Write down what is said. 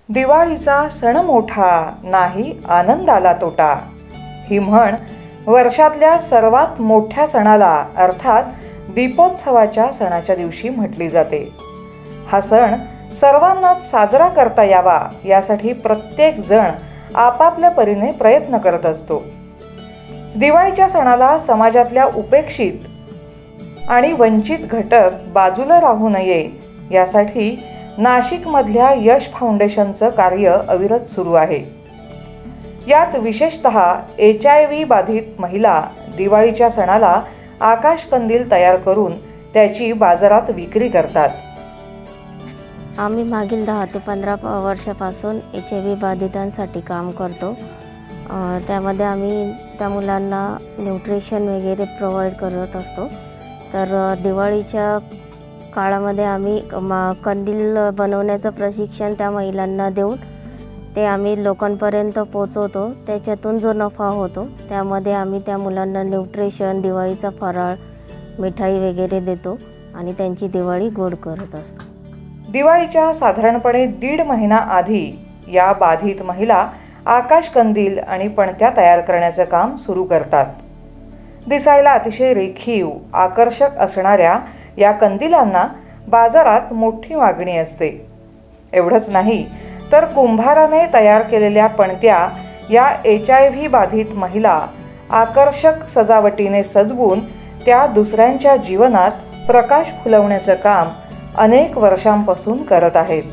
दिवाळीचा सण मोठा, नाही आनंदाला तोटा, ही म्हण वर्षातल्या सर्वात मोठ्या सणाला अर्थात दीपोत्सवाच्या सणाच्या दिवशी म्हटली जाते। हा सण सर्वांनाच साजरा करता यावा यासाठी प्रत्येक जण आपापल्या परीने प्रयत्न करत असतो। दिवाळीच्या सणाला समाजातल्या उपेक्षित आणि वंचित घटक बाजूला राहू नये यासाठी नाशिकमधल्या यश फाउंडेशनचं कार्य अविरत सुरू आहे। यात विशेषतः HIV बाधित महिला दिवाळीच्या सणाला आकाश कंदील तयार करून त्याची बाजारात विक्री करतात। आम्ही मागील 10 ते 15 वर्षापासून HIV बाधितांसाठी काम करतो। त्यामध्ये आम्ही त्या मुलांना न्यूट्रिशन वगैरे प्रोव्हाइड करत असतो। तर दिवाळीच्या काळामध्ये आम्ही कंदील बनवण्याचं प्रशिक्षण त्या महिलांना देऊन ते आम्ही लोकांपर्यंत पोहोचवतो। त्याच्यातून जो नफा होतो त्यामध्ये आम्ही त्या मुलांना न्यूट्रिशन, दिवाळीचा फराळ, मिठाई वगैरे देतो आणि त्यांची दिवाळी गोड करत असतो। दिवाळीच्या साधारणपणे 1.5 महिना आधी या बाधित महिला आकाश कंदील आणि पणत्या तयार करण्याचं काम सुरू करतात। दिसायला अतिशय रेखीव, आकर्षक असणाऱ्या या कंदिलांना बाजारात मोठी मागणी असते। एवढंच नाही तर कुंभाराने तयार केलेल्या पणत्या या HIV बाधित महिला आकर्षक सजावटीने सजवून त्या दुसऱ्यांच्या जीवनात प्रकाश फुलवण्याचं काम अनेक वर्षांपासून करत आहेत।